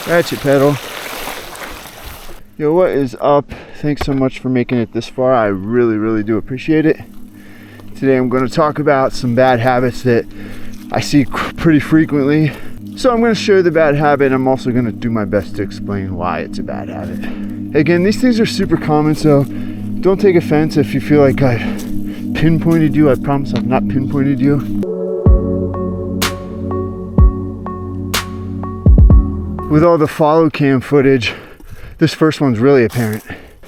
ratchet pedal. Yo, what is up? Thanks so much for making it this far. I really do appreciate it. Today I'm going to talk about some bad habits that I see pretty frequently. So I'm going to show the bad habit. I'm also going to do my best to explain why it's a bad habit. Again, these things are super common, so don't take offense if you feel like I've pinpointed you. I promise I've not pinpointed you. With all the follow cam footage, this first one's really apparent.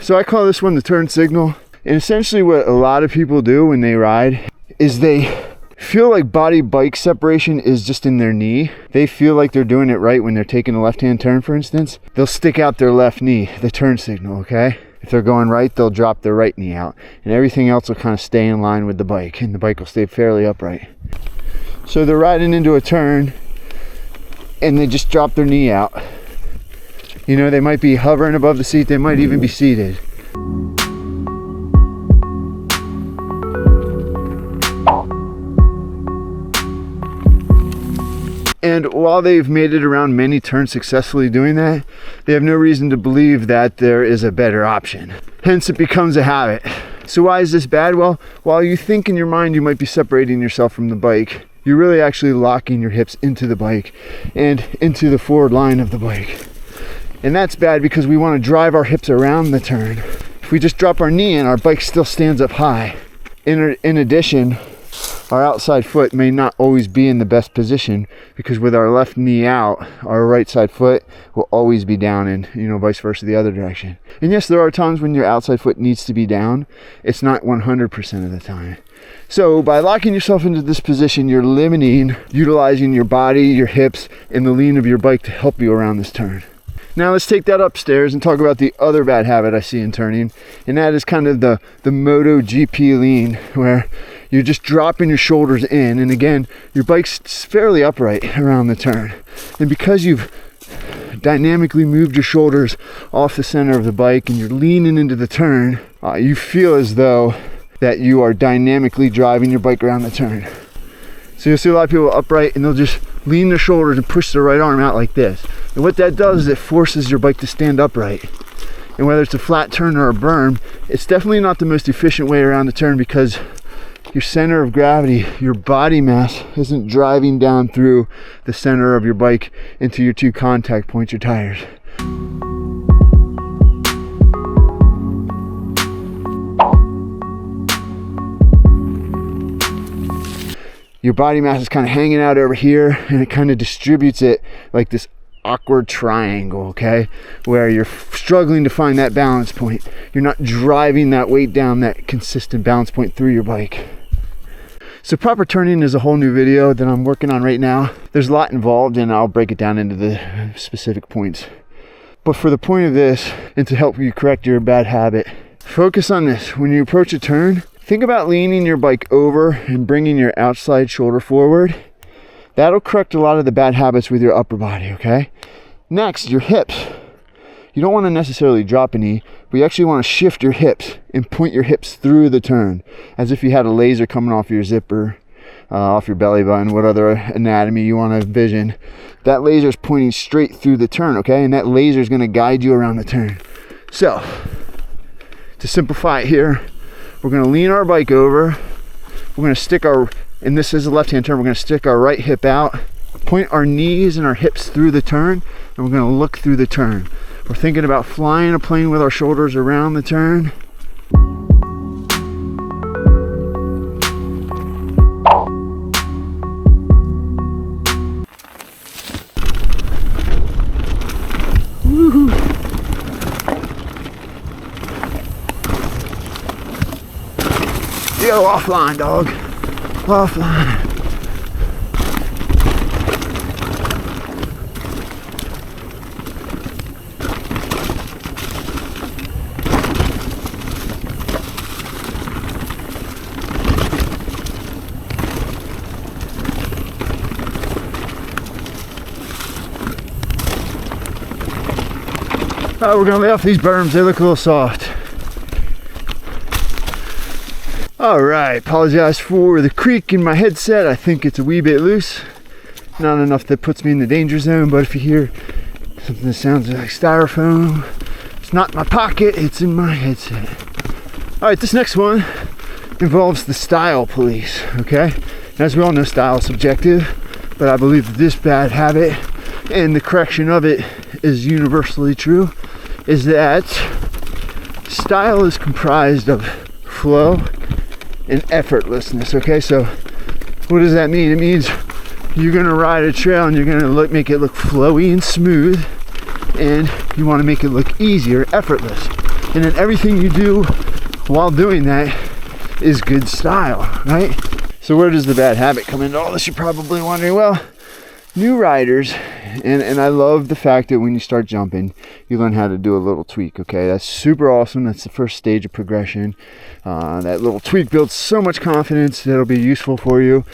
So I call this one the turn signal. And essentially what a lot of people do when they ride is they feel like body bike separation is just in their knee. They feel like they're doing it right when they're taking a left-hand turn, for instance. They'll stick out their left knee, the turn signal, okay? If they're going right, they'll drop their right knee out. And everything else will kind of stay in line with the bike. And the bike will stay fairly upright. So they're riding into a turn and they just drop their knee out. You know, they might be hovering above the seat. They might even be seated. And while they've made it around many turns successfully doing that, they have no reason to believe that there is a better option. Hence, it becomes a habit. So why is this bad? Well, while you think in your mind you might be separating yourself from the bike, you're really actually locking your hips into the bike and into the forward line of the bike. And that's bad because we want to drive our hips around the turn. If we just drop our knee in, our bike still stands up high. In addition, our outside foot may not always be in the best position because with our left knee out, our right side foot will always be down and, you know, vice versa the other direction. And yes, there are times when your outside foot needs to be down. It's not 100% of the time. So by locking yourself into this position, you're limiting utilizing your body, your hips, and the lean of your bike to help you around this turn. Now let's take that upstairs and talk about the other bad habit I see in turning, and that is kind of the Moto GP lean, where you're just dropping your shoulders in, and again, your bike's fairly upright around the turn. And because you've dynamically moved your shoulders off the center of the bike and you're leaning into the turn, you feel as though that you are dynamically driving your bike around the turn. So you'll see a lot of people upright and they'll just lean their shoulders and push their right arm out like this. And what that does is it forces your bike to stand upright. And whether it's a flat turn or a berm, it's definitely not the most efficient way around the turn because your center of gravity, your body mass, isn't driving down through the center of your bike into your two contact points, your tires. Your body mass is kind of hanging out over here and it kind of distributes it like this awkward triangle, okay? Where you're struggling to find that balance point. You're not driving that weight down, that consistent balance point through your bike. So proper turning is a whole new video that I'm working on right now. There's a lot involved and I'll break it down into the specific points. But for the point of this, and to help you correct your bad habit, focus on this. When you approach a turn, think about leaning your bike over and bringing your outside shoulder forward. That'll correct a lot of the bad habits with your upper body, okay? Next, your hips. You don't want to necessarily drop a knee, but you actually want to shift your hips and point your hips through the turn, as if you had a laser coming off your zipper, off your belly button, what other anatomy you want to envision. That laser is pointing straight through the turn, okay? And that laser is going to guide you around the turn. So, to simplify it here, we're going to lean our bike over. We're going to stick our, and this is a left-hand turn, we're going to stick our right hip out, point our knees and our hips through the turn, and we're going to look through the turn. We're thinking about flying a plane with our shoulders around the turn. Woo-hoo. Yo, offline, dog. Offline. We're gonna lay off these berms, they look a little soft. Alright, apologize for the creak in my headset. I think it's a wee bit loose. Not enough that puts me in the danger zone, but if you hear Something that sounds like styrofoam. It's not in my pocket, it's in my headset. All right, this next one involves the style police, okay? As we all know, style is subjective, but I believe that this bad habit and the correction of it is universally true, is that style is comprised of flow and effortlessness, okay? So what does that mean? It means you're gonna ride a trail and you're gonna make it look flowy and smooth, and you wanna make it look easier, effortless. And then everything you do while doing that is good style, right? So where does the bad habit come into all this? You're probably wondering. Well, new riders, and I love the fact that when you start jumping, you learn how to do a little tweak, okay? That's super awesome. That's the first stage of progression. That little tweak builds so much confidence that'll be useful for you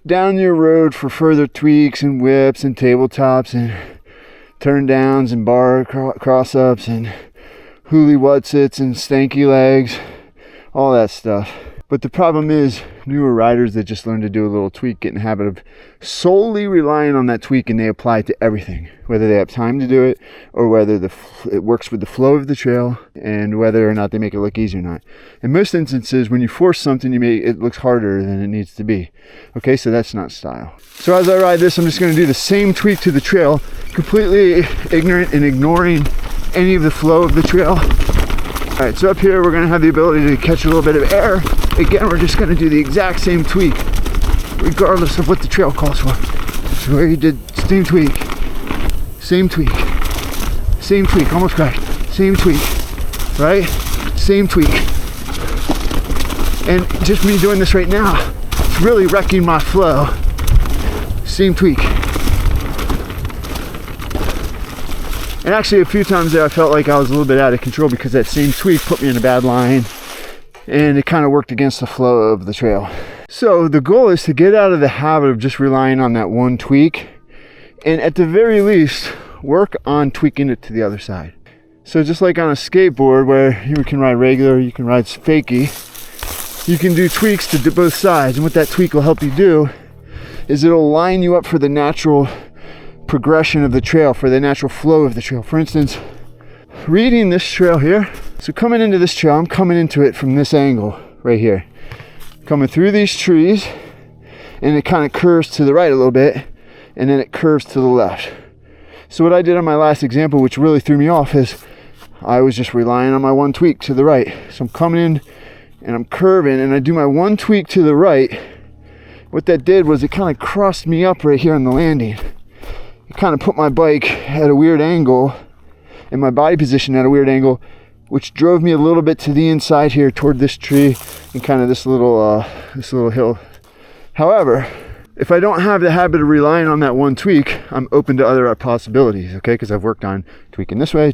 down your road for further tweaks and whips and tabletops and turn downs and bar cross ups and hooly wutsits and stanky legs, all that stuff. But the problem is, newer riders that just learn to do a little tweak get in the habit of solely relying on that tweak, and they apply it to everything, whether they have time to do it or whether it works with the flow of the trail and whether or not they make it look easy or not. In most instances, when you force something, it looks harder than it needs to be. Okay, so that's not style. So as I ride this, I'm just going to do the same tweak to the trail, completely ignorant and ignoring any of the flow of the trail. All right, so up here we're gonna have the ability to catch a little bit of air. Again, we're just gonna do the exact same tweak, regardless of what the trail calls for. So where you did same tweak, almost crashed, same tweak, right? Same tweak. And just me doing this right now, it's really wrecking my flow. Same tweak. And actually a few times there I felt like I was a little bit out of control because that same tweak put me in a bad line and it kind of worked against the flow of the trail. So the goal is to get out of the habit of just relying on that one tweak, and at the very least work on tweaking it to the other side. So just like on a skateboard where you can ride regular, you can ride fakey, you can do tweaks to both sides, and what that tweak will help you do is it'll line you up for the natural progression of the trail, for the natural flow of the trail. For instance, reading this trail here, so coming into this trail, I'm coming into it from this angle right here, coming through these trees, and it kind of curves to the right a little bit, and then it curves to the left. So what I did on my last example, which really threw me off, is I was just relying on my one tweak to the right. So I'm coming in and I'm curving and I do my one tweak to the right. What that did was it kind of crossed me up right here on the landing. It kind of put my bike at a weird angle and my body position at a weird angle, which drove me a little bit to the inside here toward this tree and kind of this little hill. However, if I don't have the habit of relying on that one tweak, I'm open to other possibilities, okay? Because I've worked on tweaking this way,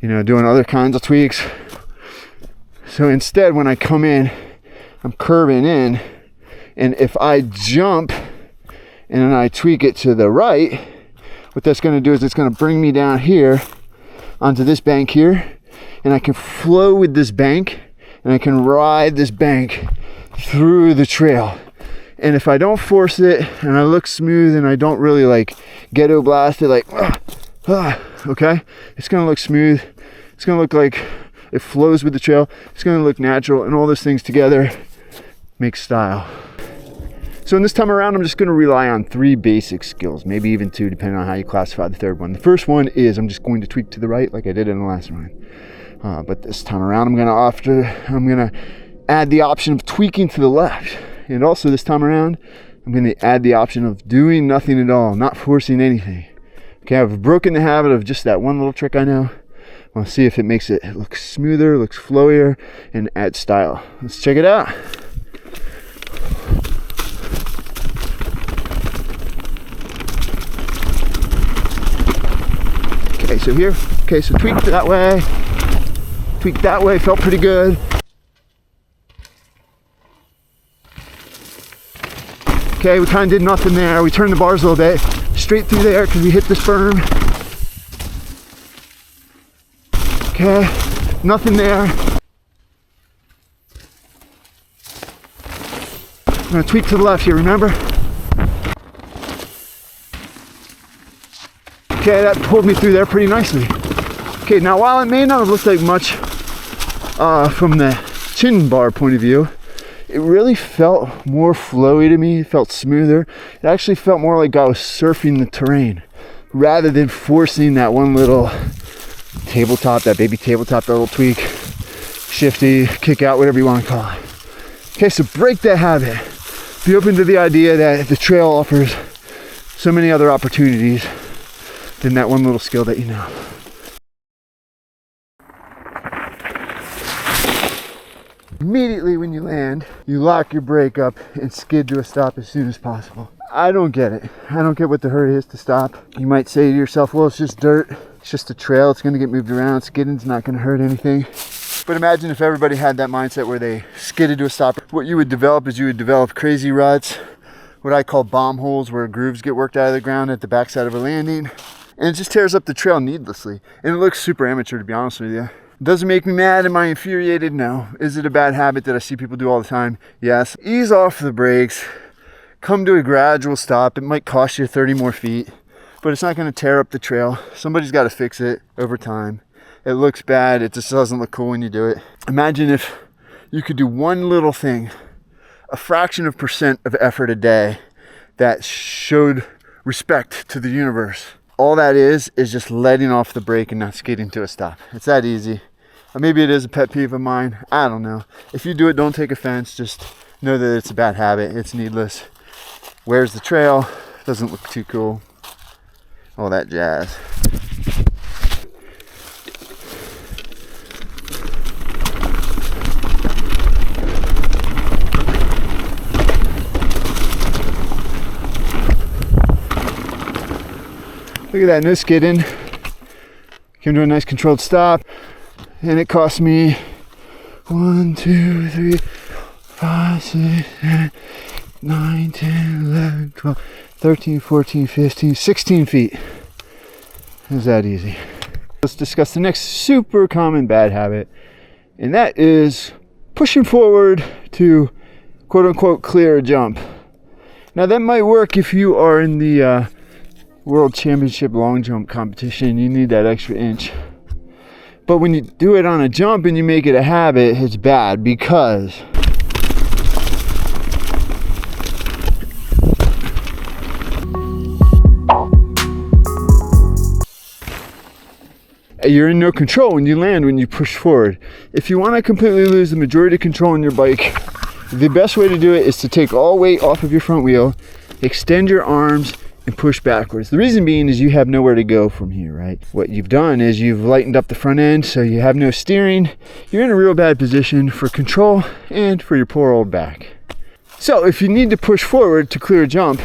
you know, doing other kinds of tweaks. So instead, when I come in, I'm curving in, and if I jump and then I tweak it to the right, what that's going to do is it's going to bring me down here onto this bank here, and I can flow with this bank, and I can ride this bank through the trail. And if I don't force it and I look smooth and I don't really like ghetto blast it like okay, it's gonna look smooth, it's gonna look like it flows with the trail, it's gonna look natural, and all those things together make style. So in this time around, I'm just gonna rely on 3 basic skills, maybe even 2 depending on how you classify the third one. The first one is I'm just going to tweak to the right like I did in the last one, but this time around I'm gonna add the option of tweaking to the left. And also this time around, I'm going to add the option of doing nothing at all, not forcing anything. Okay, I've broken the habit of just that one little trick I know. I want to see if it makes it look smoother, looks flowier, and add style. Let's check it out. Okay, so here, so tweak that way, felt pretty good. Okay, we kind of did nothing there. We turned the bars a little bit, straight through there because we hit this berm. Okay, nothing there. I'm gonna tweak to the left here, remember? Okay, that pulled me through there pretty nicely. Okay, now while it may not have looked like much from the chin bar point of view, it really felt more flowy to me. It felt smoother. It actually felt more like I was surfing the terrain rather than forcing that one little tabletop, that baby tabletop, that little tweak, shifty, kick out, whatever you want to call it. Okay, so break that habit. Be open to the idea that the trail offers so many other opportunities than that one little skill that you know. Immediately when you land, you lock your brake up and skid to a stop as soon as possible. I don't get it. I don't get what the hurry is to stop. You might say to yourself, well, it's just dirt. It's just a trail. It's going to get moved around. Skidding's not going to hurt anything. But imagine if everybody had that mindset where they skidded to a stop. What you would develop is you would develop crazy ruts, what I call bomb holes, where grooves get worked out of the ground at the backside of a landing. And it just tears up the trail needlessly. And it looks super amateur, to be honest with you. Does it make me mad? Am I infuriated? No. Is it a bad habit that I see people do all the time? Yes. Ease off the brakes. Come to a gradual stop. It might cost you 30 more feet, but it's not going to tear up the trail. Somebody's got to fix it over time. It looks bad. It just doesn't look cool when you do it. Imagine if you could do one little thing, a fraction of % of effort a day that showed respect to the universe. All that is just letting off the brake and not skidding to a stop. It's that easy. Or maybe it is a pet peeve of mine. I don't know. If you do it, don't take offense. Just know that it's a bad habit. It's needless. Where's the trail? Doesn't look too cool. All that jazz. Look at that, no skidding. Came to a nice controlled stop, and it cost me 1, 2, 3, 5, 6, 7, 9, 10, 11, 12, 13, 14, 15, 16 feet. It was that easy. Let's discuss the next super common bad habit, and that is pushing forward to quote unquote clear a jump. Now that might work if you are in the World Championship long jump competition. You need that extra inch. But when you do it on a jump and you make it a habit, it's bad because you're in no control when you land, when you push forward. If you want to completely lose the majority of control on your bike, the best way to do it is to take all weight off of your front wheel, extend your arms, and push backwards. The reason being is you have nowhere to go from here, right? What you've done is you've lightened up the front end, so you have no steering. You're in a real bad position for control and for your poor old back. So if you need to push forward to clear a jump,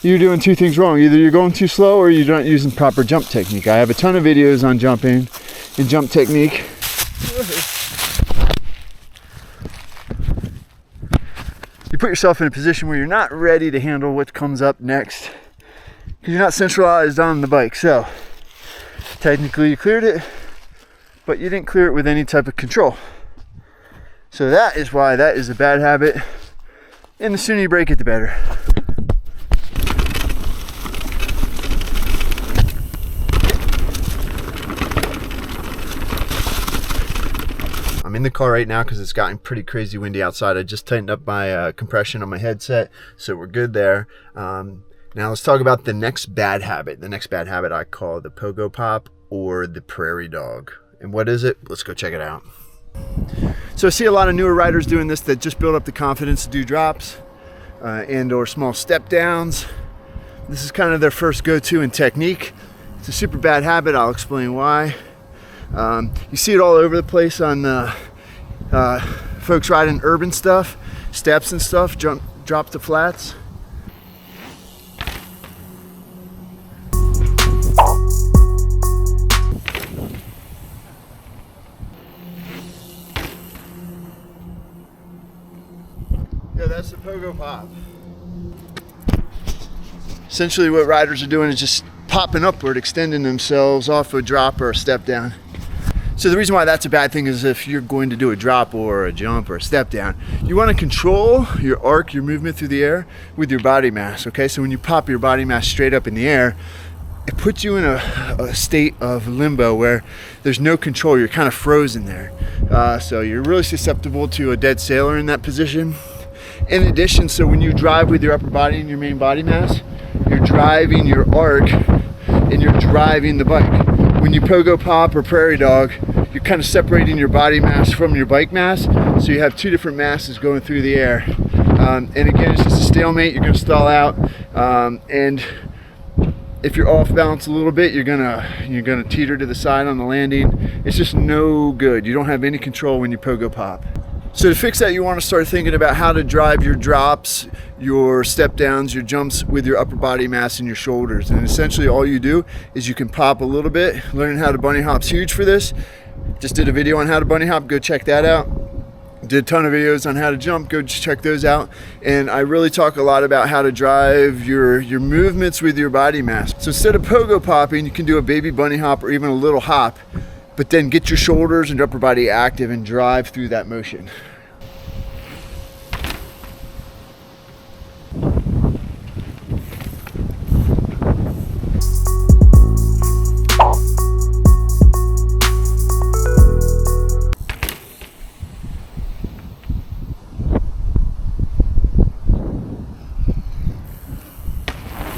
you're doing two things wrong. Either you're going too slow or you're not using proper jump technique. I have a ton of videos on jumping and jump technique. You put yourself in a position where you're not ready to handle what comes up next because you're not centralized on the bike. So technically you cleared it, but you didn't clear it with any type of control. So that is why that is a bad habit, and the sooner you break it, the better. I'm in the car right now because it's gotten pretty crazy windy outside. I just tightened up my compression on my headset, so we're good there. Now let's talk about the next bad habit. The next bad habit I call the pogo pop or the prairie dog. And what is it? Let's go check it out. So I see a lot of newer riders doing this that just build up the confidence to do drops and or small step downs. This is kind of their first go-to in technique. It's a super bad habit. I'll explain why. You see it all over the place on folks riding urban stuff, steps and stuff, drop to flats. Yeah, that's the pogo pop. Essentially what riders are doing is just popping upward, extending themselves off a drop or a step down. So the reason why that's a bad thing is if you're going to do a drop or a jump or a step down, you want to control your arc, your movement through the air with your body mass, okay? So when you pop your body mass straight up in the air, it puts you in a state of limbo where there's no control. You're kind of frozen there. So you're really susceptible to a dead sailor in that position. In addition, so when you drive with your upper body and your main body mass, you're driving your arc and you're driving the bike. When you pogo pop or prairie dog, you're kind of separating your body mass from your bike mass. So you have two different masses going through the air. And again, it's just a stalemate. You're going to stall out. And if you're off balance a little bit, you're gonna teeter to the side on the landing. It's just no good. You don't have any control when you pogo pop. So to fix that, you want to start thinking about how to drive your drops, your step downs, your jumps with your upper body mass and your shoulders. And essentially all you do is you can pop a little bit. Learning how to bunny hop's huge for this. Just did a video on how to bunny hop, go check that out. Did a ton of videos on how to jump, go check those out. And I really talk a lot about how to drive your movements with your body mass. So instead of pogo popping, you can do a baby bunny hop or even a little hop, but then get your shoulders and upper body active and drive through that motion.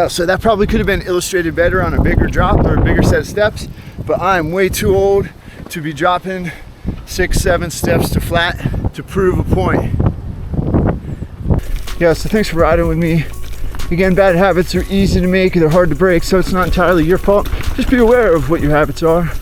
So that probably could have been illustrated better on a bigger drop or a bigger set of steps, but I'm way too old to be dropping 6-7 steps to flat to prove a point. Yeah, so thanks for riding with me. Again, bad habits are easy to make, they're hard to break, so it's not entirely your fault. Just be aware of what your habits are.